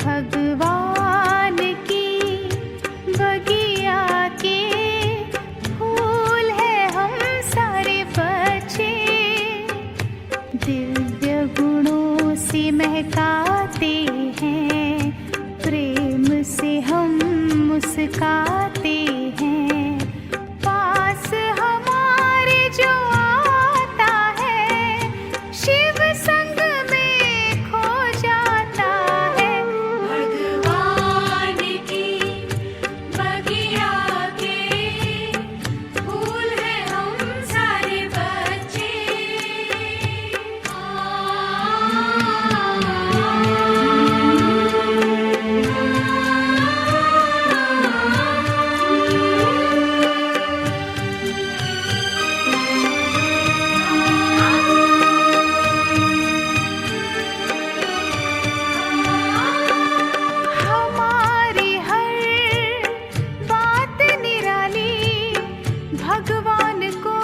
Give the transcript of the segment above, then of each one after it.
भगवान की बगिया के फूल है हम सारे बच्चे, दिव्य गुणों से महकाते हैं, प्रेम से हम मुस्काते हैं। पास हमारे जो आता है, शिव संग में खो जाता है। भगवान की बगिया के फूल है हम सारे बच्चे। हमारी हर बात निराली भगवान को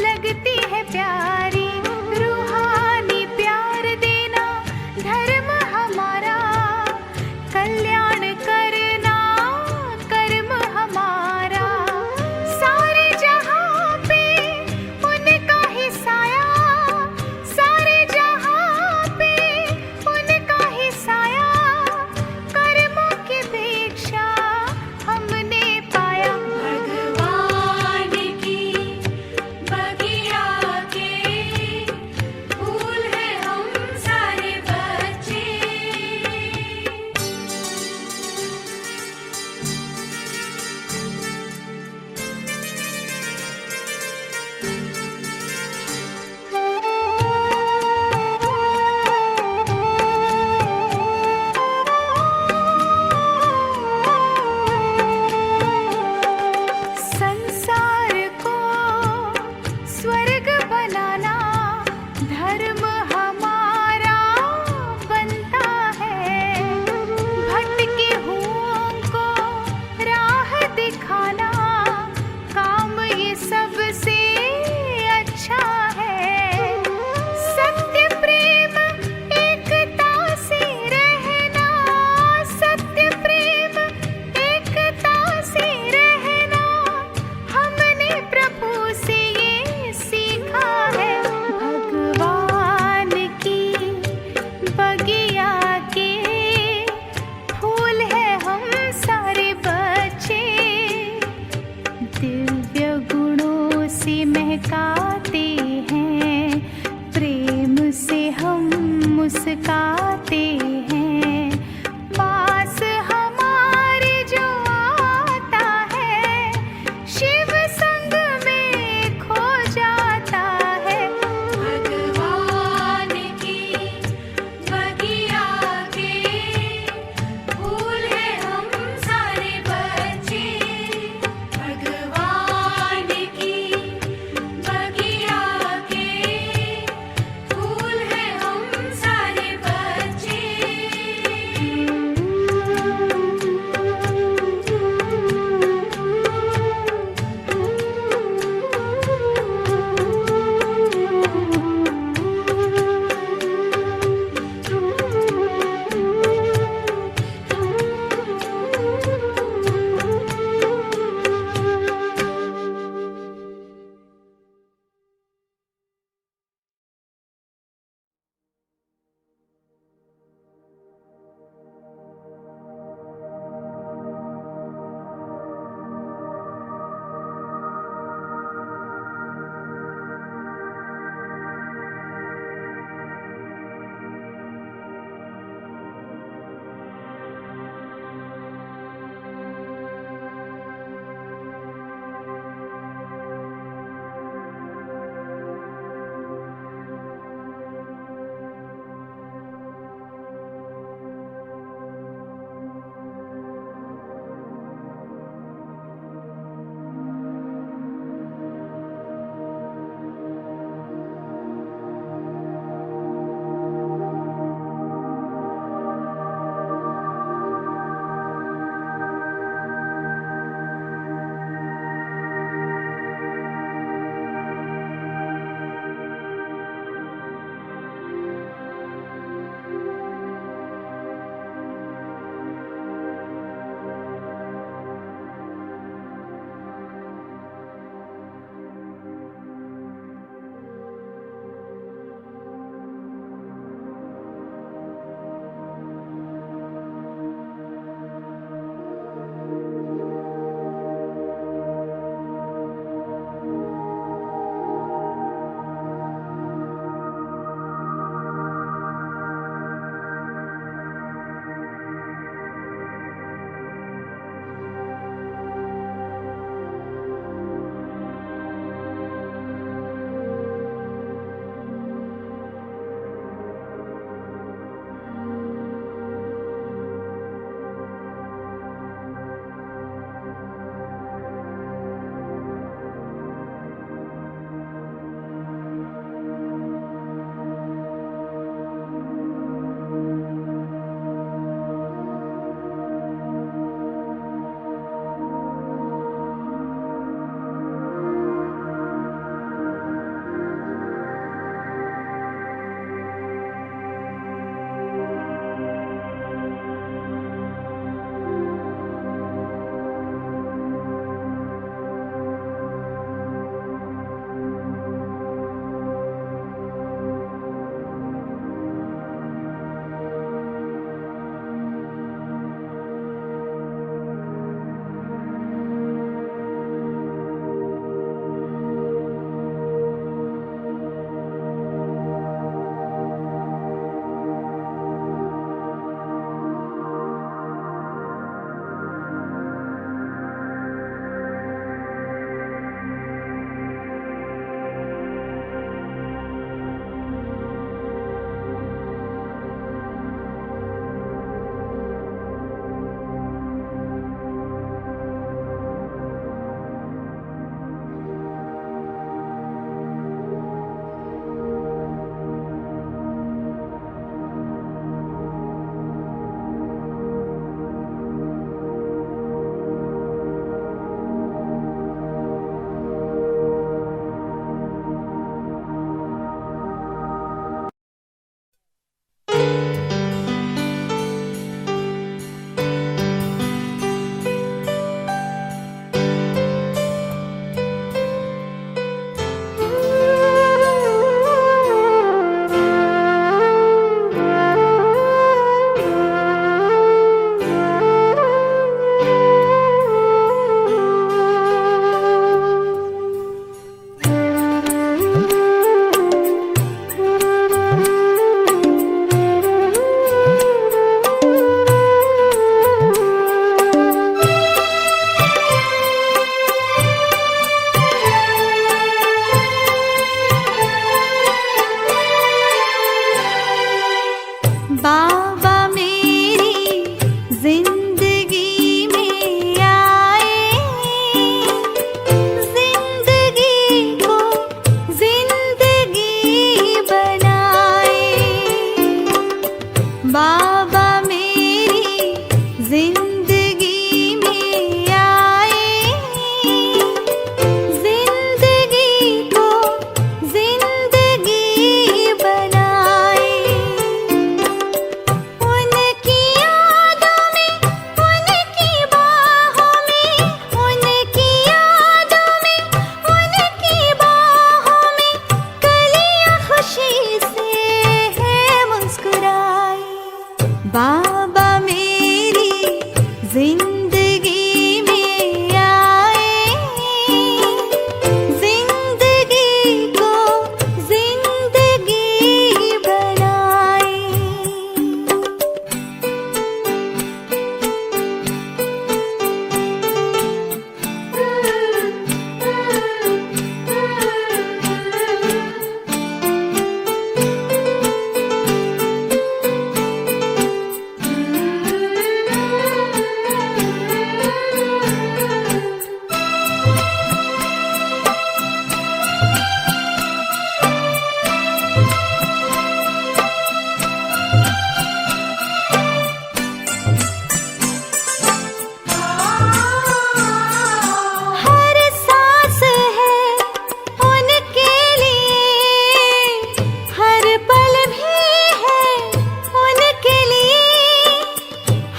लगती है प्यारी। रूहानी प्यार देना धर्म हमारा, कल्याण करना कर्म हमारा। सारे जहां पे उनका ही साया, सारे जहां पे उनका ही साया। कर्मों की भिक्षा हमने पाया। भगवान की बगिया के फूल है हम सारे बच्चे। संसार को स्वर्ग बनाना धर्म हमारा बनता है। भटके हुओं को राह दिखाना काम ये सबसे अच्छा है। सत्य प्रेम एकता से रहना, सत्य प्रेम एकता से रहना, हमने प्रभु से ये सीखा है। भगवान की बगिया के फूल है हम सारे बच्चे, दिव्य गुणों से महकाते हैं, प्रेम से हम मुस्काते हैं। पास हमारे जो आता है, शिव संग में खो जाता है। भगवान की बगिया के फूल है हम सारे बच्चे। भगवान की बगिया के फूल है हम सारे बच्चे। बाबा मेरी जिंदगी में आए, जिंदगी को जिंदगी बनाए। बाबा मेरी जिंदगी में आए, जिंदगी को जिंदगी बनाए। उनकी यादों में, उनकी बाहों में, उनकी यादों में, उनकी बाहों में कलियां खुशी से है मुस्कुराई। बाबा मेरी जिंदगी में आए, जिंदगी को जिंदगी बनाए। हर सांस है उनके लिए, हर पल भी है उनके लिए।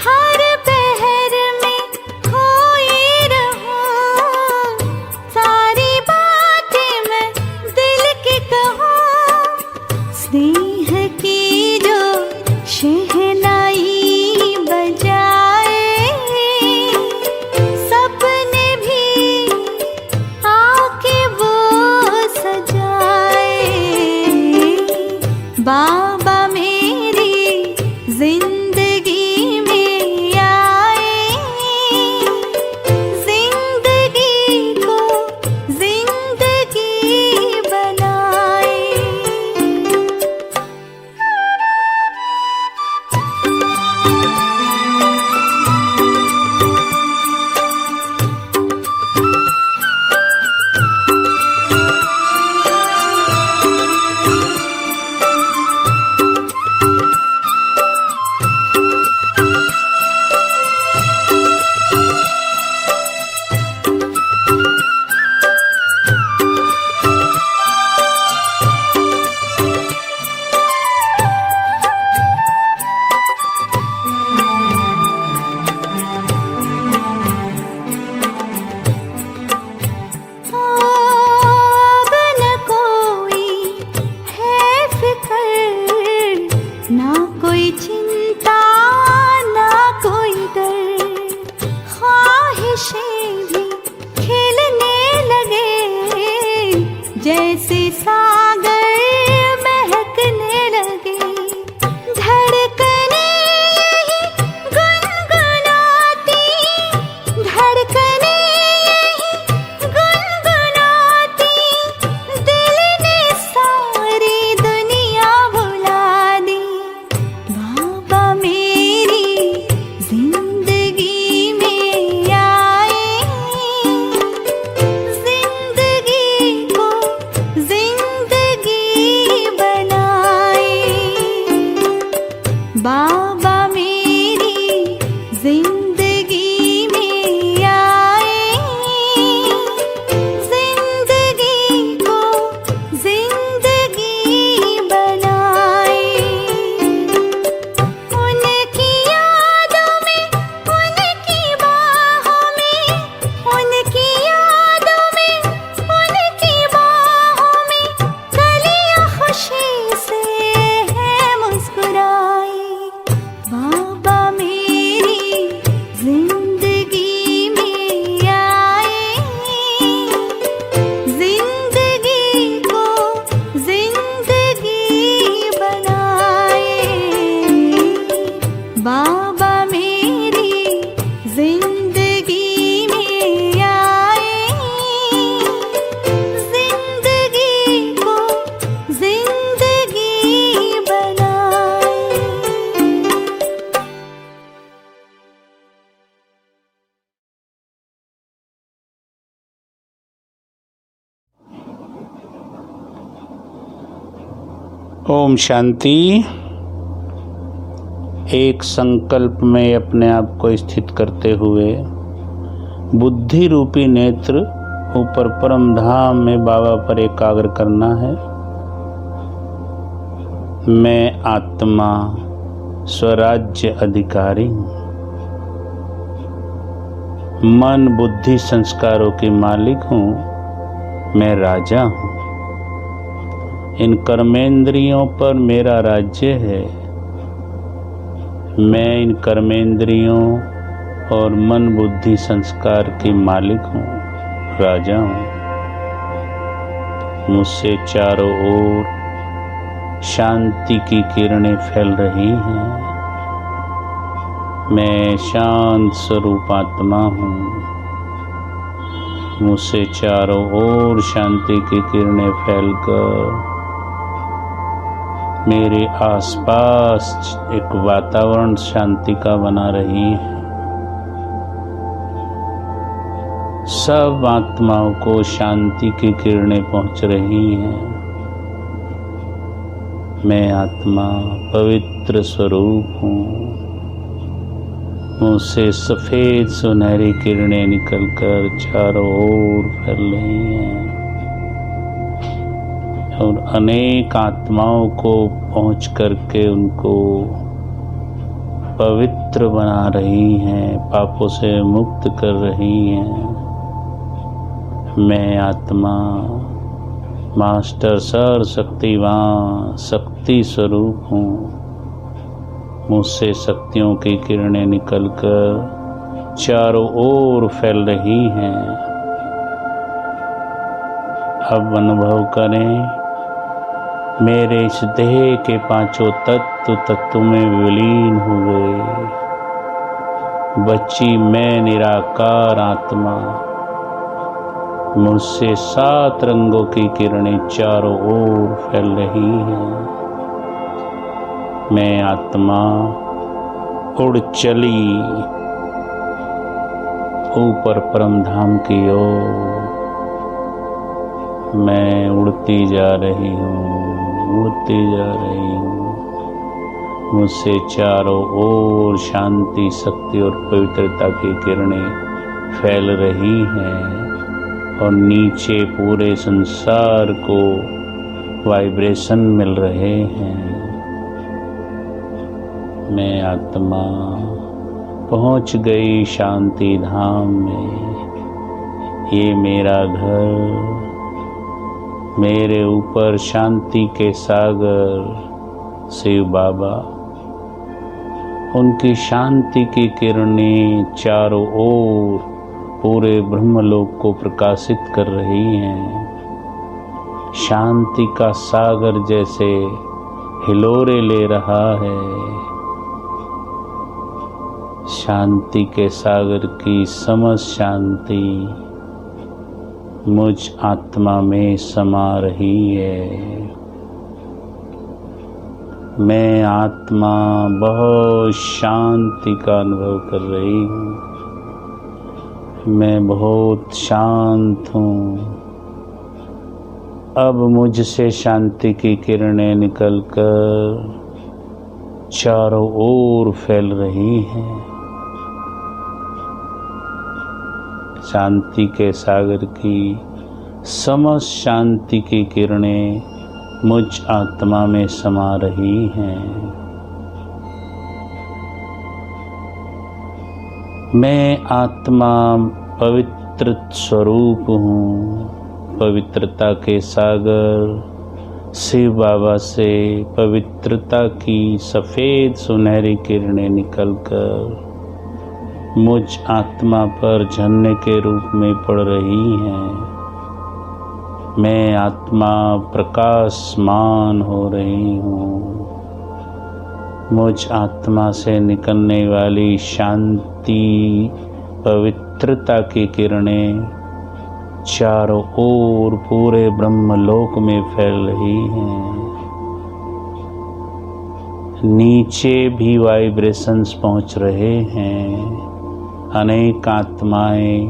हर पहर में खोई रहूं, सारी बातें मैं दिल की कहूं। स्नेह की जो शहनाई बजाए, सपने भी आके वो सजाए। बाबा मेरी जिंदगी में आए, जिंदगी को जिंदगी बनाए। अब न कोई है फिकर, ना कोई चिंता, ना कोई डर। ख्वाहिशें भी खिलने लगे, जैसे सागर महकने लगे। धड़कने यही गुनगुनाती, धड़कने यही गुनगुनाती, दिल ने सारी दुनिया भुला दी। बाबा मेरी जिंदगी में आए, जिंदगी को जिंदगी बनाए। बाबा मेरी जिंदगी में आए, जिंदगी को जिंदगी बनाए। उनकी यादों में, उनकी बाहों में, उनकी यादों में, उनकी बाहों में कलियां खुशी से है मुस्कुराई। बाबा मेरी ओम शांति। एक संकल्प में अपने आप को स्थित करते हुए बुद्धि रूपी नेत्र ऊपर परम धाम में बाबा पर एकाग्र करना है। मैं आत्मा स्वराज्य अधिकारी हूँ। मन बुद्धि संस्कारों की मालिक हूँ। मैं राजा हूँ। इन कर्मेंद्रियों पर मेरा राज्य है। मैं इन कर्मेंद्रियों और मन बुद्धि संस्कार की मालिक हूँ, राजा हूँ। मुझसे चारों ओर शांति की किरणें फैल रही हैं। मैं शांत स्वरूप आत्मा हूँ। मुझसे चारों ओर शांति की किरणें फैलकर मेरे आसपास एक वातावरण शांति का बना रही है। सब आत्माओं को शांति की किरणें पहुंच रही हैं। मैं आत्मा पवित्र स्वरूप हूँ। मुझसे सफेद सुनहरी किरणें निकलकर चारों ओर फैल रही हैं और अनेक आत्माओं को पहुंच करके उनको पवित्र बना रही हैं, पापों से मुक्त कर रही हैं। मैं आत्मा मास्टर सर्वशक्तिवान शक्ति स्वरूप हूँ। मुझसे शक्तियों की किरणें निकलकर चारों ओर फैल रही हैं। अब अनुभव करें, मेरे इस देह के पांचों तत्व में विलीन हो गए। बची मैं निराकार आत्मा। मुझसे 7 रंगों की किरणें चारों ओर फैल रही हैं। मैं आत्मा उड़ चली ऊपर परम धाम की ओर। मैं उड़ती जा रही हूँ, उड़ती जा रही हूँ। मुझसे चारों ओर शांति, शक्ति और पवित्रता की किरणें फैल रही हैं और नीचे पूरे संसार को वाइब्रेशन मिल रहे हैं। मैं आत्मा पहुँच गई शांति धाम में। ये मेरा घर। मेरे ऊपर शांति के सागर शिव बाबा, उनकी शांति की किरणें चारों ओर पूरे ब्रह्मलोक को प्रकाशित कर रही हैं। शांति का सागर जैसे हिलोरे ले रहा है। शांति के सागर की समस्त शांति मुझ आत्मा में समा रही है। मैं आत्मा बहुत शांति का अनुभव कर रही हूँ। मैं बहुत शांत हूँ। अब मुझसे शांति की किरणें निकलकर चारों ओर फैल रही हैं। शांति के सागर की समस्त शांति की किरणें मुझ आत्मा में समा रही हैं। मैं आत्मा पवित्र स्वरूप हूँ। पवित्रता के सागर शिव बाबा से पवित्रता की सफ़ेद सुनहरी किरणें निकलकर मुझ आत्मा पर झरने के रूप में पड़ रही हैं। मैं आत्मा प्रकाशमान हो रही हूँ। मुझ आत्मा से निकलने वाली शांति पवित्रता की किरणें चारों ओर पूरे ब्रह्मलोक में फैल रही हैं। नीचे भी वाइब्रेशंस पहुँच रहे हैं। अनेक आत्माएं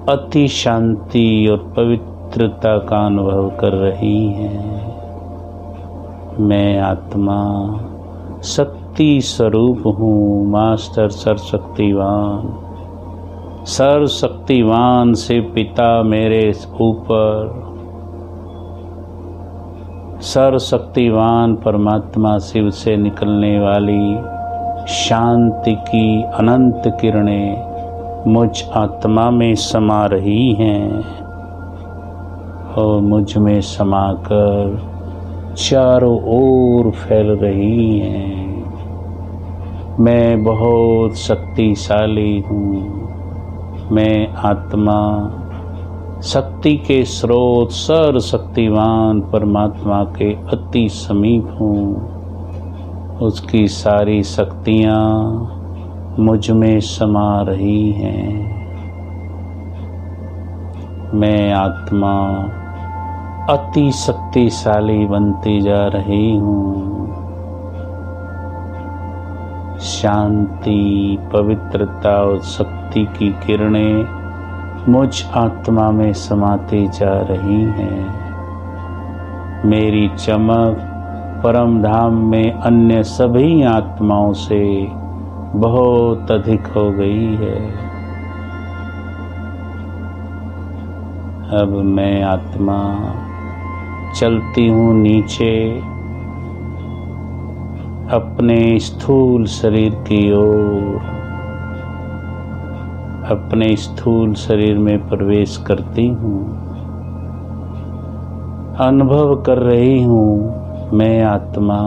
अति शांति और पवित्रता का अनुभव कर रही हैं। मैं आत्मा शक्ति स्वरूप हूँ। मास्टर सर्वशक्तिवान, सर्वशक्तिवान से पिता मेरे ऊपर, सर्वशक्तिवान परमात्मा शिव से निकलने वाली शांति की अनंत किरणें मुझ आत्मा में समा रही हैं और मुझ में समाकर चारों ओर फैल रही हैं। मैं बहुत शक्तिशाली हूँ। मैं आत्मा शक्ति के स्रोत सर्वशक्तिवान परमात्मा के अति समीप हूँ। उसकी सारी शक्तियाँ मुझ में समा रही हैं। मैं आत्मा अति शक्तिशाली बनती जा रही हूँ। शांति, पवित्रता और शक्ति की किरणें मुझ आत्मा में समाती जा रही हैं। मेरी चमक परम धाम में अन्य सभी आत्माओं से बहुत अधिक हो गई है। अब मैं आत्मा चलती हूँ नीचे अपने स्थूल शरीर की ओर। अपने स्थूल शरीर में प्रवेश करती हूँ। अनुभव कर रही हूँ मैं आत्मा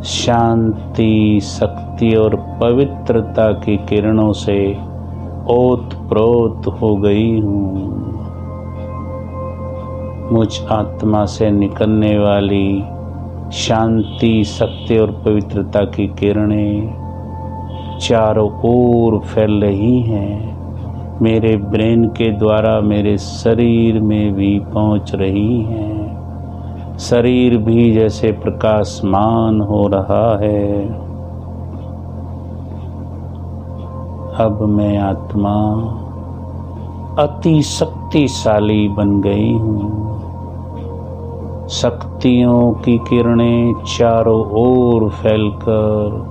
शांति, शक्ति और पवित्रता की किरणों से ओतप्रोत हो गई हूँ। मुझ आत्मा से निकलने वाली शांति, शक्ति और पवित्रता की किरणें चारों ओर फैल रही हैं। मेरे ब्रेन के द्वारा मेरे शरीर में भी पहुंच रही हैं। शरीर भी जैसे प्रकाशमान हो रहा है। अब मैं आत्मा अति शक्तिशाली बन गई हूँ। शक्तियों की किरणें चारों ओर फैलकर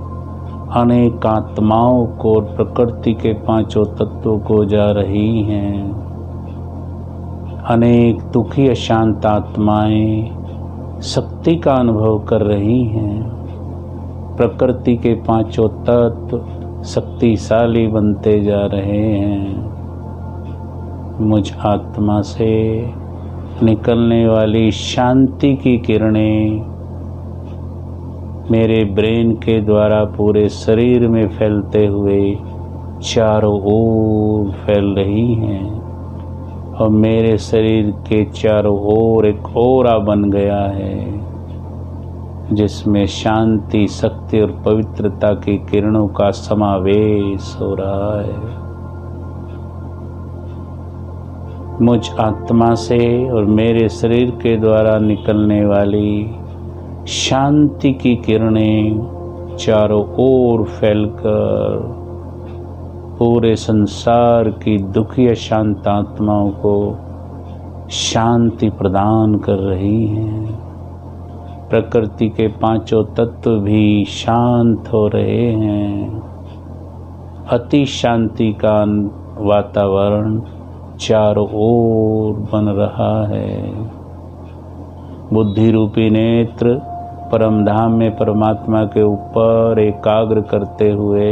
अनेक आत्माओं को और प्रकृति के पांचों तत्वों को जा रही हैं। अनेक दुखी अशांत आत्माएं शक्ति का अनुभव कर रही हैं। प्रकृति के पांचों तत्व शक्तिशाली बनते जा रहे हैं। मुझ आत्मा से निकलने वाली शांति की किरणें मेरे ब्रेन के द्वारा पूरे शरीर में फैलते हुए चारों ओर फैल रही हैं और मेरे शरीर के चारों ओर एक ओरा बन गया है जिसमें शांति, शक्ति और पवित्रता की किरणों का समावेश हो रहा है। मुझ आत्मा से और मेरे शरीर के द्वारा निकलने वाली शांति की किरणें चारों ओर फैलकर पूरे संसार की दुखी अशांत आत्माओं को शांति प्रदान कर रही हैं। प्रकृति के पांचों तत्व भी शांत हो रहे हैं। अति शांति का वातावरण चारों ओर बन रहा है। बुद्धि रूपी नेत्र परम धाम में परमात्मा के ऊपर एकाग्र करते हुए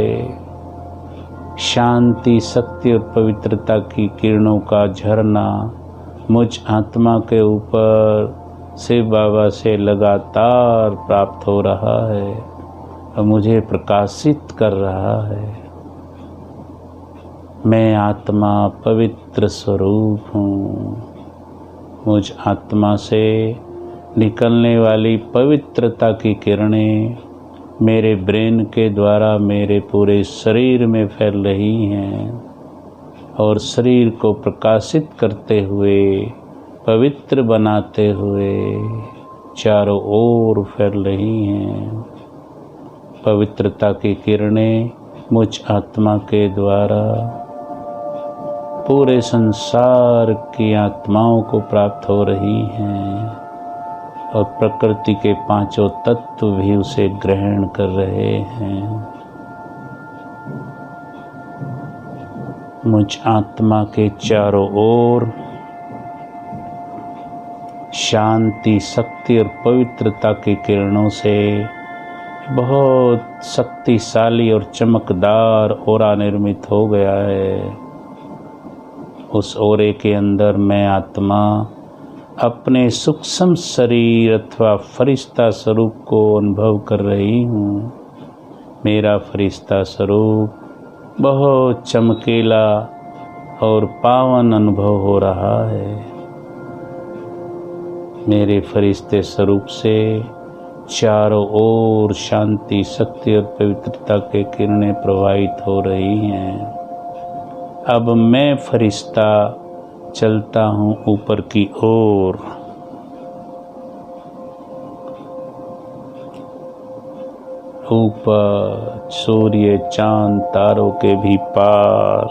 शांति, शक्ति और पवित्रता की किरणों का झरना मुझ आत्मा के ऊपर शिव बाबा से लगातार प्राप्त हो रहा है और मुझे प्रकाशित कर रहा है। मैं आत्मा पवित्र स्वरूप हूँ। मुझ आत्मा से निकलने वाली पवित्रता की किरणें मेरे ब्रेन के द्वारा मेरे पूरे शरीर में फैल रही हैं और शरीर को प्रकाशित करते हुए, पवित्र बनाते हुए चारों ओर फैल रही हैं। पवित्रता की किरणें मुझ आत्मा के द्वारा पूरे संसार की आत्माओं को प्राप्त हो रही हैं। और प्रकृति के पांचों तत्व भी उसे ग्रहण कर रहे हैं। मुझ आत्मा के चारों ओर शांति, शक्ति और पवित्रता की किरणों से बहुत शक्तिशाली और चमकदार ओरा निर्मित हो गया है। उस ओरे के अंदर मैं आत्मा अपने सूक्ष्म शरीर अथवा फरिश्ता स्वरूप को अनुभव कर रही हूँ। मेरा फरिश्ता स्वरूप बहुत चमकीला और पावन अनुभव हो रहा है। मेरे फरिश्ते स्वरूप से चारों ओर शांति, शक्ति और पवित्रता के किरणें प्रवाहित हो रही हैं। अब मैं फरिश्ता चलता हूँ ऊपर की ओर। ऊपर सूर्य, चांद, तारों के भी पार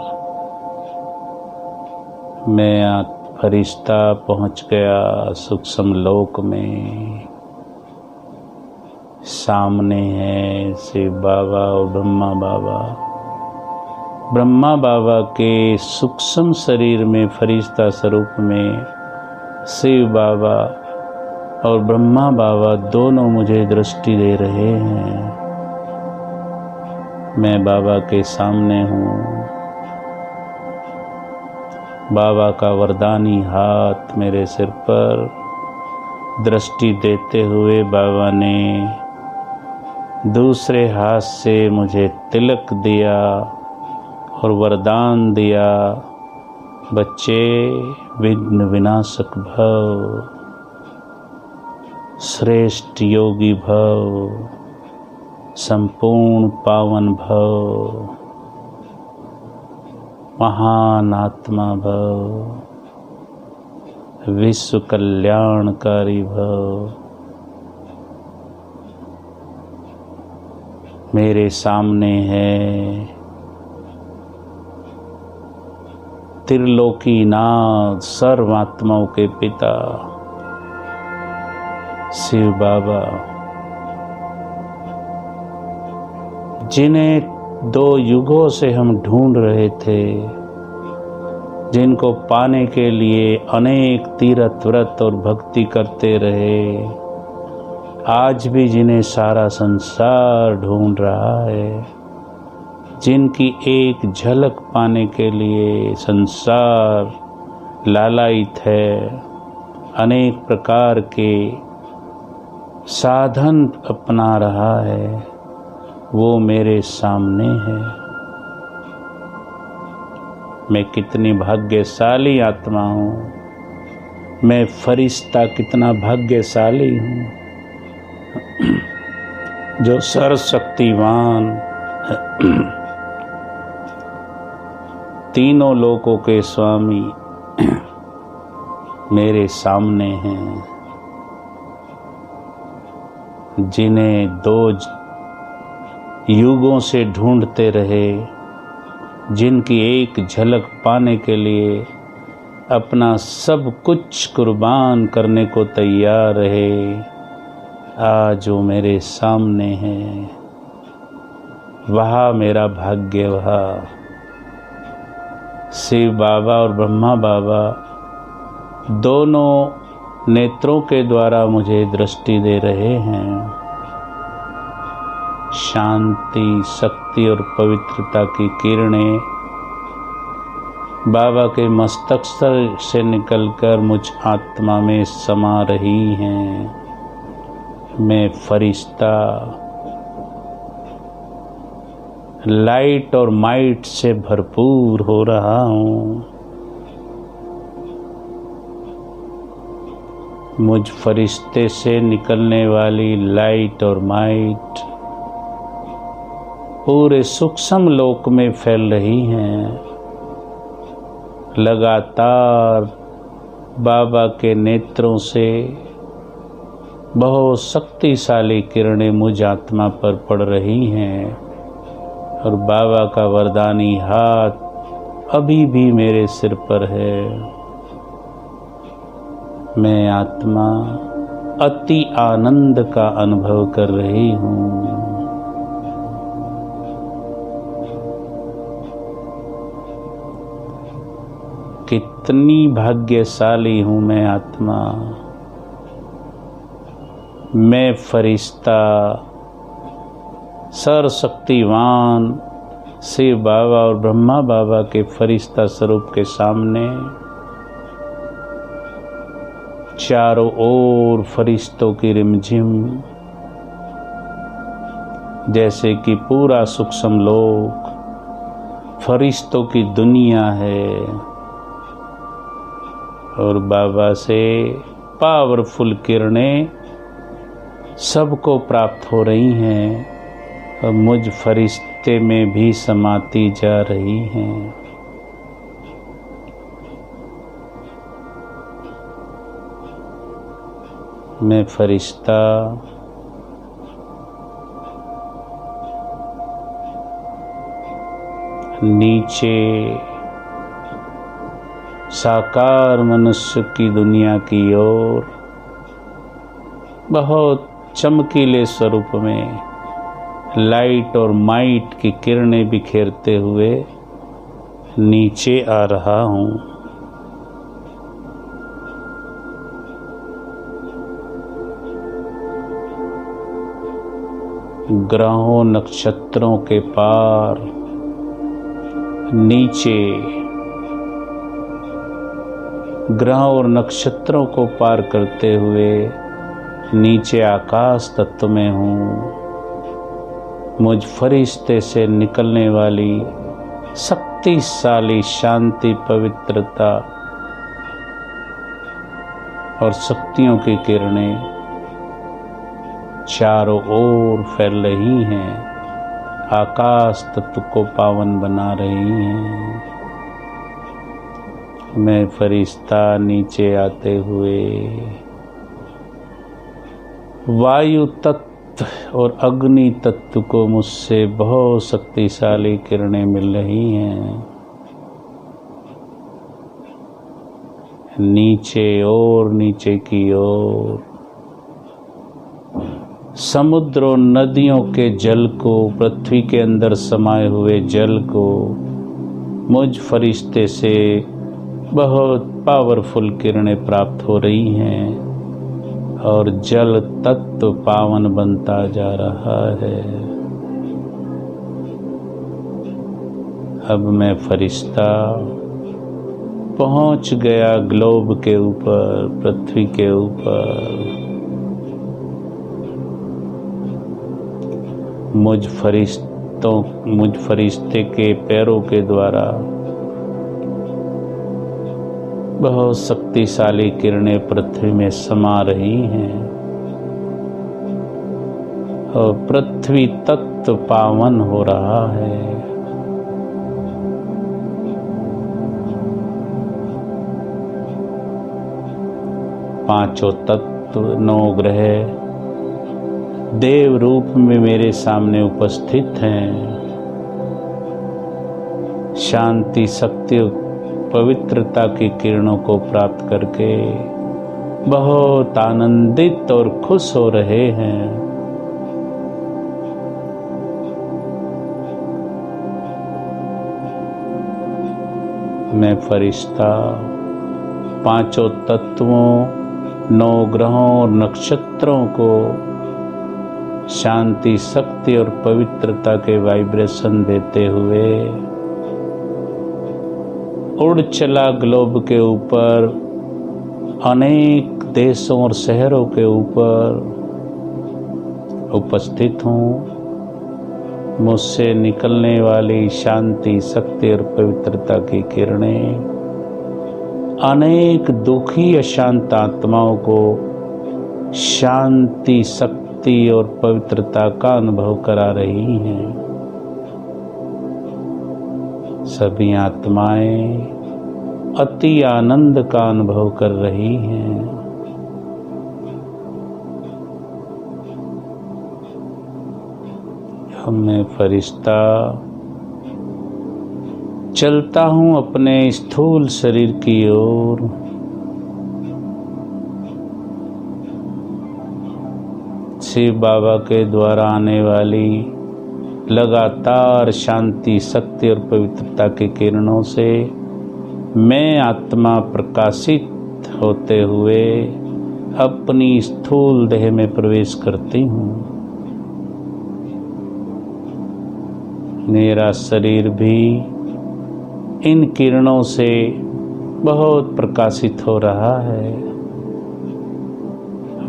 मैं फरिश्ता पहुँच गया सूक्ष्म लोक में। सामने है शिव बाबा और ब्रह्मा बाबा। ब्रह्मा बाबा के सूक्ष्म शरीर में फरिश्ता स्वरूप में शिव बाबा और ब्रह्मा बाबा दोनों मुझे दृष्टि दे रहे हैं। मैं बाबा के सामने हूँ। बाबा का वरदानी हाथ मेरे सिर पर दृष्टि देते हुए बाबा ने दूसरे हाथ से मुझे तिलक दिया और वरदान दिया, बच्चे विघ्न विनाशक भव, श्रेष्ठ योगी भव, संपूर्ण पावन भव, महान आत्मा भव, विश्व कल्याणकारी भव। मेरे सामने है त्रिलोकीनाथ, सर्वात्माओं के पिता शिव बाबा, जिन्हें 2 युगों से हम ढूंढ रहे थे, जिनको पाने के लिए अनेक तीर्थ व्रत और भक्ति करते रहे, आज भी जिन्हें सारा संसार ढूंढ रहा है, जिनकी एक झलक पाने के लिए संसार लालायित है, अनेक प्रकार के साधन अपना रहा है, वो मेरे सामने है। मैं कितनी भाग्यशाली आत्मा हूँ, मैं फरिश्ता कितना भाग्यशाली हूँ, जो सर्वशक्तिवान तीनों लोकों के स्वामी मेरे सामने हैं, जिन्हें 2 युगों से ढूंढते रहे, जिनकी एक झलक पाने के लिए अपना सब कुछ कुर्बान करने को तैयार रहे, आज वो मेरे सामने हैं। वहाँ मेरा भाग्य, वहाँ शिव बाबा और ब्रह्मा बाबा दोनों नेत्रों के द्वारा मुझे दृष्टि दे रहे हैं। शांति, शक्ति और पवित्रता की किरणें बाबा के मस्तक से निकलकर मुझ आत्मा में समा रही हैं। मैं फरिश्ता लाइट और माइट से भरपूर हो रहा हूँ। मुझ फरिश्ते से निकलने वाली लाइट और माइट पूरे सूक्ष्म लोक में फैल रही हैं। लगातार बाबा के नेत्रों से बहुत शक्तिशाली किरणें मुझ आत्मा पर पड़ रही हैं और बाबा का वरदानी हाथ अभी भी मेरे सिर पर है। मैं आत्मा अति आनंद का अनुभव कर रही हूँ। कितनी भाग्यशाली हूँ मैं आत्मा, मैं फरिश्ता, सर्वशक्तिवान शिव बाबा और ब्रह्मा बाबा के फरिश्ता स्वरूप के सामने चारों ओर फरिश्तों की रिमझिम, जैसे कि पूरा सूक्ष्म लोक फरिश्तों की दुनिया है और बाबा से पावरफुल किरणें सबको प्राप्त हो रही हैं और मुझ फरिश्ते में भी समाती जा रही हैं। मैं फरिश्ता नीचे साकार मनुष्य की दुनिया की ओर बहुत चमकीले स्वरूप में लाइट और माइट की किरणें बिखेरते हुए नीचे आ रहा हूँ। ग्रहों नक्षत्रों के पार नीचे, ग्रहों और नक्षत्रों को पार करते हुए नीचे आकाश तत्व में हूँ। मुझ फरिश्ते से निकलने वाली शक्तिशाली शांति, पवित्रता और शक्तियों की किरणें चारों ओर फैल रही हैं, आकाश तत्व को पावन बना रही हैं। मैं फरिश्ता नीचे आते हुए वायु तत्व और अग्नि तत्व को मुझसे बहुत शक्तिशाली किरणें मिल रही हैं। नीचे और नीचे की ओर समुद्र और नदियों के जल को, पृथ्वी के अंदर समाये हुए जल को मुझ फरिश्ते से बहुत पावरफुल किरणें प्राप्त हो रही हैं और जल तत्व पावन बनता जा रहा है। अब मैं फरिश्ता पहुंच गया ग्लोब के ऊपर, पृथ्वी के ऊपर। मुझ फरिश्ते के पैरों के द्वारा बहुत शक्तिशाली किरणें पृथ्वी में समा रही हैं और पृथ्वी तत्व पावन हो रहा है। पांचों तत्व, 9 ग्रह देव रूप में मेरे सामने उपस्थित हैं। शांति, शक्ति, पवित्रता की किरणों को प्राप्त करके बहुत आनंदित और खुश हो रहे हैं। मैं फरिश्ता पांचों तत्वों, 9 ग्रहों और नक्षत्रों को शांति, शक्ति और पवित्रता के वाइब्रेशन देते हुए उड़ चला ग्लोब के ऊपर, अनेक देशों और शहरों के ऊपर उपस्थित हूँ। मुझसे निकलने वाली शांति, शक्ति और पवित्रता की किरणें अनेक दुखी अशांत आत्माओं को शांति, शक्ति और पवित्रता का अनुभव करा रही हैं। सभी आत्माएं अति आनंद का अनुभव कर रही हैं। मैं फरिश्ता चलता हूँ अपने स्थूल शरीर की ओर। शिव बाबा के द्वारा आने वाली लगातार शांति, शक्ति और पवित्रता की किरणों से मैं आत्मा प्रकाशित होते हुए अपनी स्थूल देह में प्रवेश करती हूँ। मेरा शरीर भी इन किरणों से बहुत प्रकाशित हो रहा है।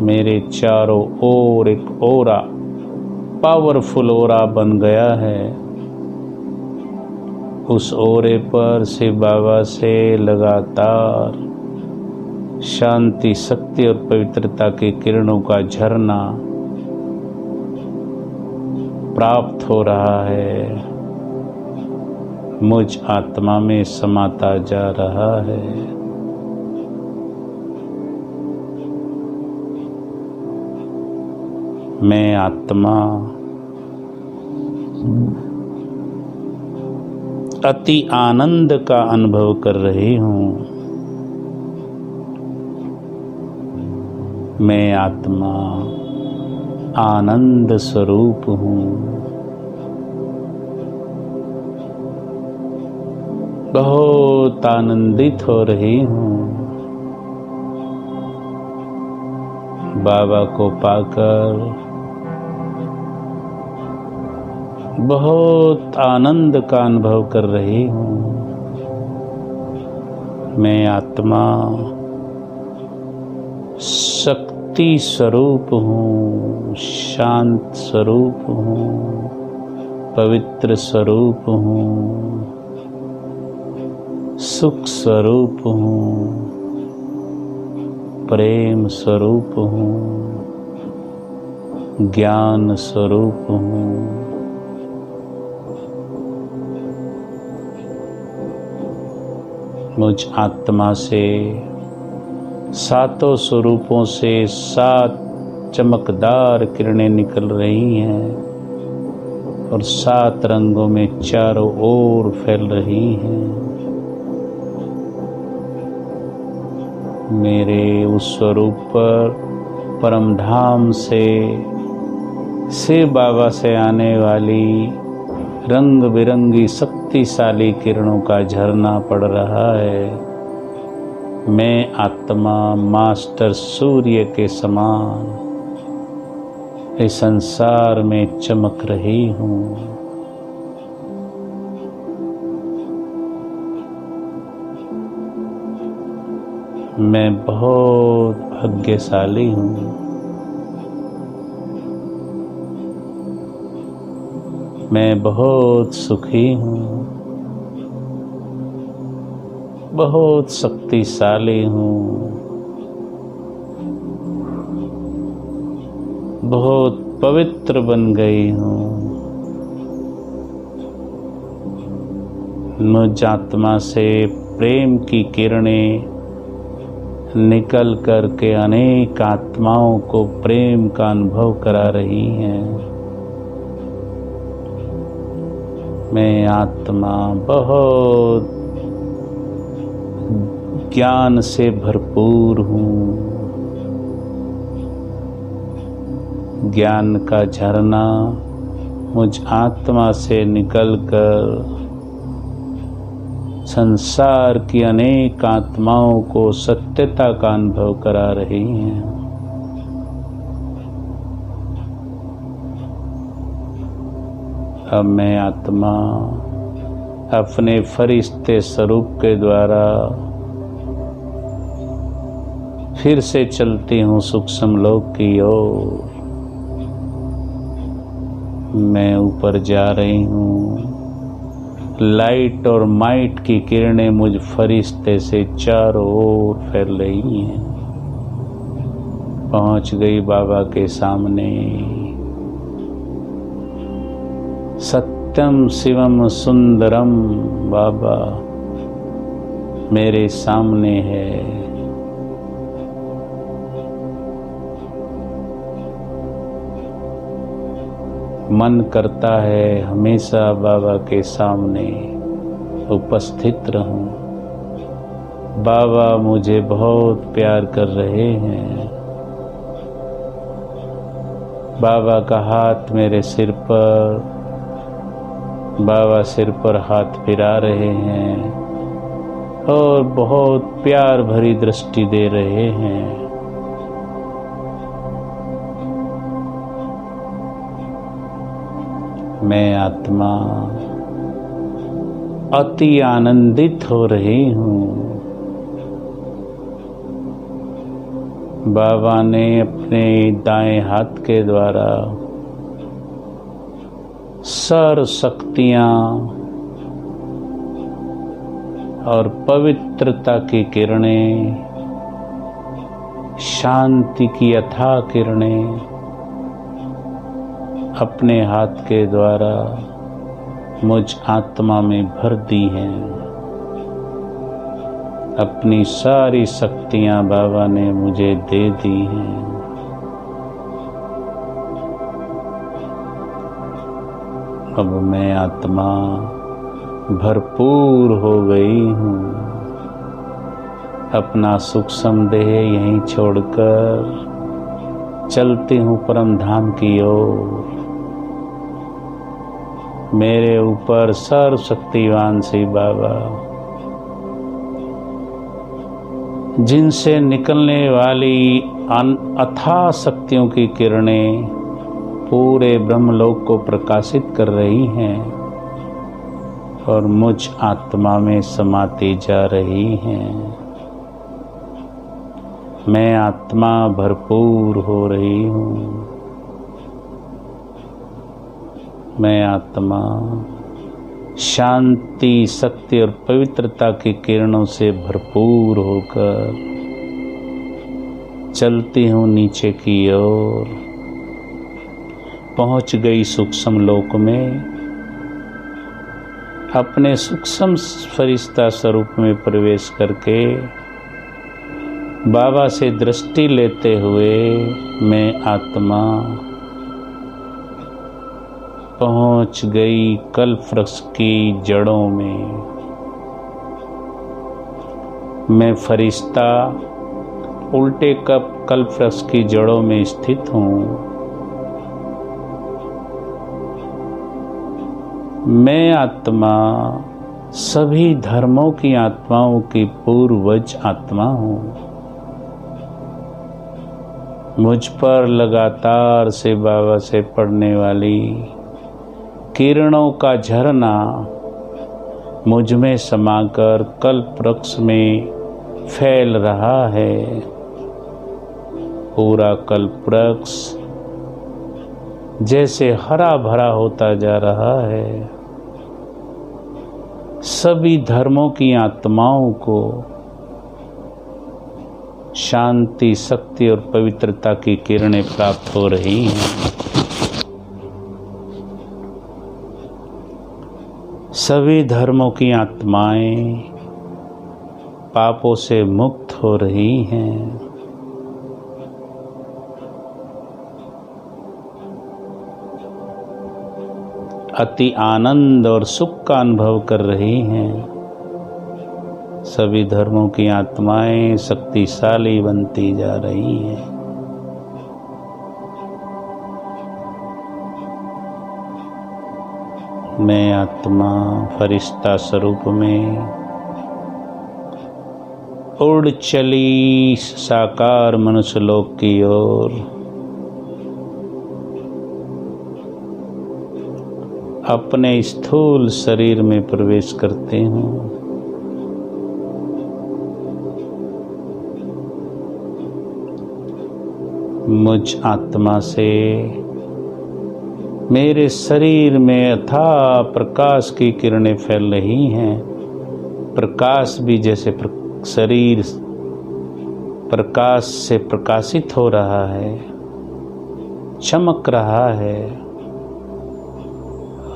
मेरे चारों ओर एक ओरा, पावरफुल ओरा बन गया है। उस ओरे पर शिव बाबा से लगातार शांति, शक्ति और पवित्रता की किरणों का झरना प्राप्त हो रहा है, मुझ आत्मा में समाता जा रहा है। मैं आत्मा अति आनंद का अनुभव कर रही हूँ। मैं आत्मा आनंद स्वरूप हूँ। बहुत आनंदित हो रही हूँ। बाबा को पाकर बहुत आनंद का अनुभव कर रही हूँ। मैं आत्मा शक्ति स्वरूप हूँ, शांत स्वरूप हूँ, पवित्र स्वरूप हूँ, सुख स्वरूप हूँ, प्रेम स्वरूप हूँ, ज्ञान स्वरूप हूँ। मुझ आत्मा से सातों स्वरूपों से 7 चमकदार किरणें निकल रही हैं और 7 रंगों में चारों ओर फैल रही हैं। मेरे उस स्वरूप पर परम धाम से शिव बाबा से आने वाली रंग बिरंगी शक्तिशाली किरणों का झरना पड़ रहा है। मैं आत्मा मास्टर सूर्य के समान इस संसार में चमक रही हूँ। मैं बहुत भाग्यशाली हूँ। मैं बहुत सुखी हूँ, बहुत शक्तिशाली हूँ, बहुत पवित्र बन गई हूँ। मुझ आत्मा से प्रेम की किरणें निकल कर के अनेक आत्माओं को प्रेम का अनुभव करा रही हैं। मैं आत्मा बहुत ज्ञान से भरपूर हूँ। ज्ञान का झरना मुझ आत्मा से निकलकर संसार की अनेक आत्माओं को सत्यता का अनुभव करा रही हैं। अब मैं आत्मा अपने फरिश्ते स्वरूप के द्वारा फिर से चलती हूँ सूक्ष्म लोक की ओर। मैं ऊपर जा रही हूँ। लाइट और माइट की किरणें मुझ फरिश्ते से चारों ओर फैल रही हैं। पहुँच गई बाबा के सामने। सत्यम शिवम सुंदरम बाबा मेरे सामने है। मन करता है हमेशा बाबा के सामने उपस्थित रहूं। बाबा मुझे बहुत प्यार कर रहे हैं। बाबा का हाथ मेरे सिर पर, बाबा सिर पर हाथ फिरा रहे हैं और बहुत प्यार भरी दृष्टि दे रहे हैं। मैं आत्मा अति आनंदित हो रही हूँ। बाबा ने अपने दाएं हाथ के द्वारा सर्व शक्तियाँ और पवित्रता की किरणें, शांति की अथाह किरणें अपने हाथ के द्वारा मुझ आत्मा में भर दी हैं। अपनी सारी शक्तियां बाबा ने मुझे दे दी हैं। अब मैं आत्मा भरपूर हो गई हूँ। अपना सूक्ष्म देह यहीं छोड़कर चलती हूँ परम धाम की ओर। मेरे ऊपर सर्वशक्तिवान श्री बाबा, जिनसे निकलने वाली अथाह शक्तियों की किरणें पूरे ब्रह्मलोक को प्रकाशित कर रही हैं और मुझ आत्मा में समाती जा रही हैं। मैं आत्मा भरपूर हो रही हूँ। मैं आत्मा शांति, शक्ति और पवित्रता की किरणों से भरपूर होकर चलती हूँ नीचे की ओर। पहुँच गई सूक्ष्म लोक में। अपने सूक्ष्म फरिश्ता स्वरूप में प्रवेश करके बाबा से दृष्टि लेते हुए मैं आत्मा पहुंच गई कल्प वृक्ष की जड़ों में। मैं फरिश्ता उल्टे कल्प वृक्ष की जड़ों में स्थित हूँ। मैं आत्मा सभी धर्मों की आत्माओं की पूर्वज आत्मा हूँ। मुझ पर लगातार से बाबा से पड़ने वाली किरणों का झरना मुझ में समाकर कल्प वृक्ष में फैल रहा है। पूरा कल्प वृक्ष जैसे हरा भरा होता जा रहा है। सभी धर्मों की आत्माओं को शांति, शक्ति और पवित्रता की किरणें प्राप्त हो रही हैं। सभी धर्मों की आत्माएं पापों से मुक्त हो रही हैं। अति आनंद और सुख का अनुभव कर रही हैं। सभी धर्मों की आत्माएं शक्तिशाली बनती जा रही हैं। मैं आत्मा फरिश्ता स्वरूप में उड़ चली साकार मनुष्य लोक की ओर। अपने स्थूल शरीर में प्रवेश करते हूँ। मुझ आत्मा से मेरे शरीर में अथाह प्रकाश की किरणें फैल रही हैं। प्रकाश भी जैसे शरीर प्रकाश से प्रकाशित हो रहा है, चमक रहा है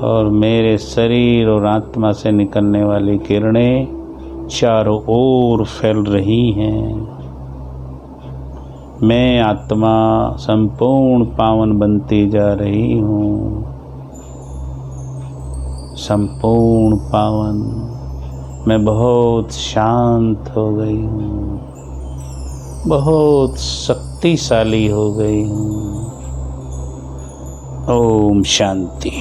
और मेरे शरीर और आत्मा से निकलने वाली किरणें चारों ओर फैल रही हैं। मैं आत्मा संपूर्ण पावन बनती जा रही हूँ। संपूर्ण पावन। मैं बहुत शांत हो गई हूँ, बहुत शक्तिशाली हो गई हूँ। ओम शांति।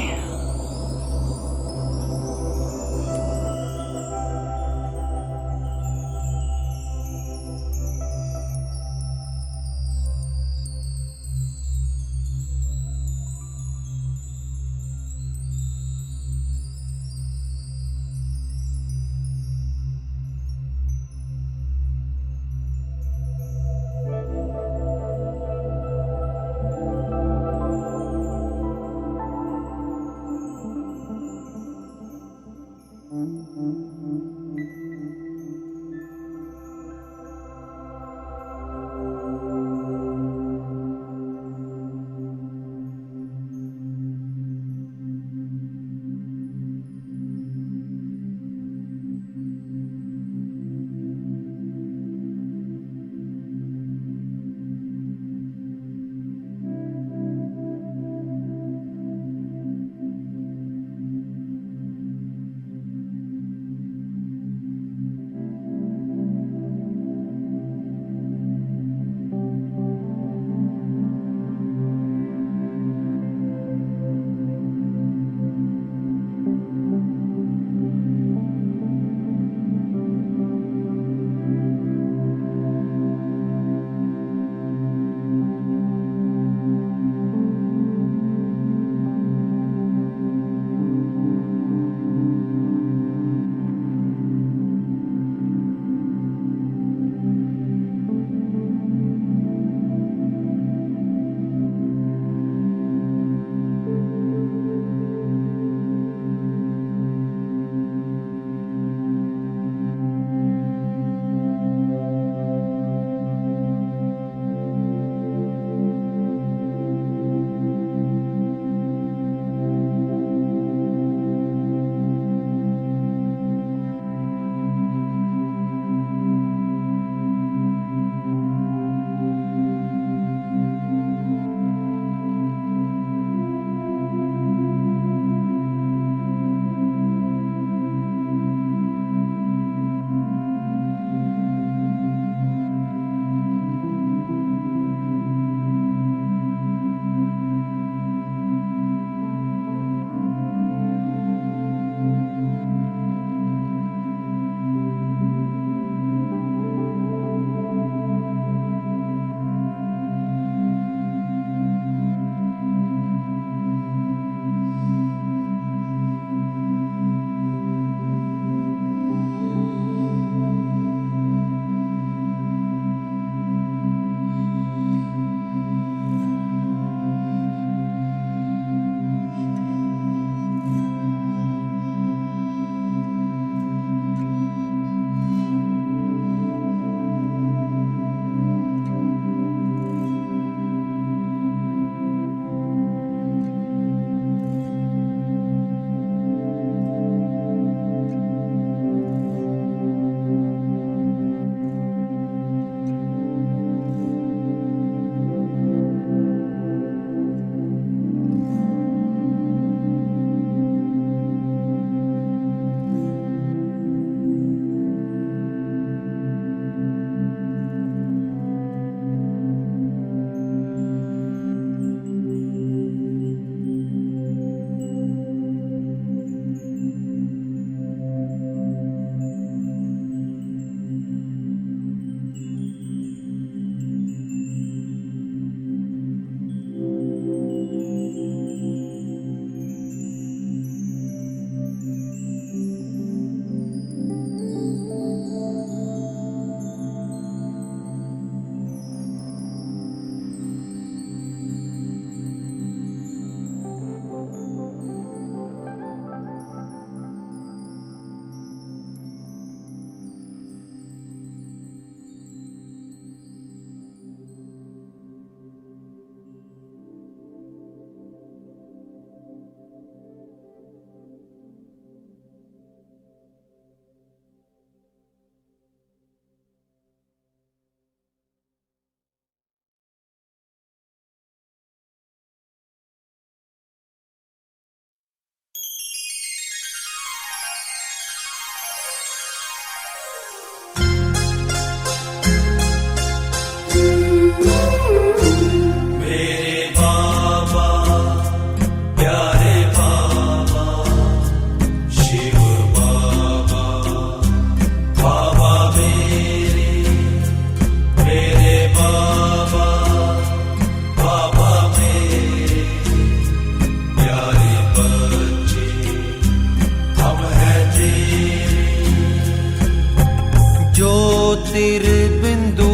ज्योतिर्बिंदु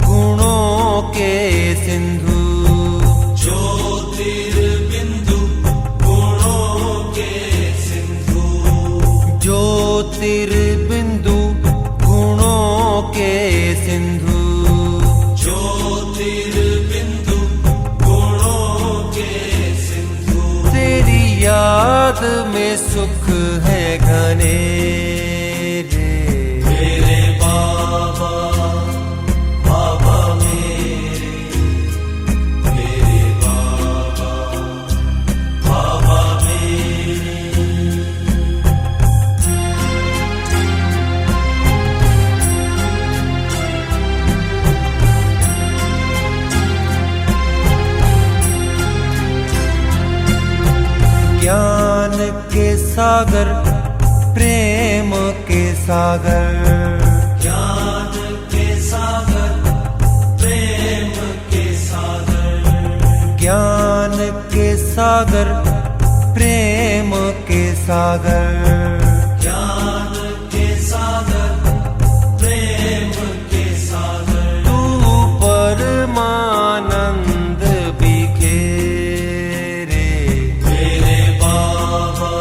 गुणों के सिंधु ज्योतिर्बिंदु गुणों के सिंधु ज्योतिर्बिंदु गुणों के सिंधु ज्योतिर्बिंदु गुणों के सिंधु तेरी याद में सुख है घने रे मेरे बाबा बाबा मेरे बाबा बाबा मेरे ज्ञान के सागर प्रेम के सागर ज्ञान के सागर प्रेम के सागर ज्ञान के सागर प्रेम के सागर ज्ञान के सागर प्रेम के सागर तू परमानंद बिखेरे मेरे बाबा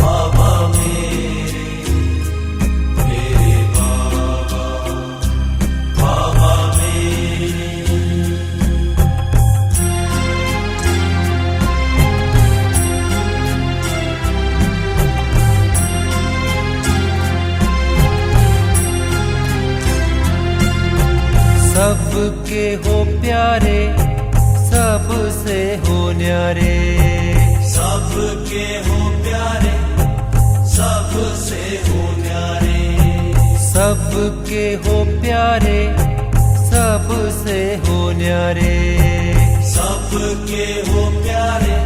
बाबा मेरे बाबा बाबा मेरे सबके हो प्यारे सबसे हो न्यारे सबके हो प्यारे सबसे हो न्यारे सबके हो प्यारे सबसे हो न्यारे सबके हो प्यारे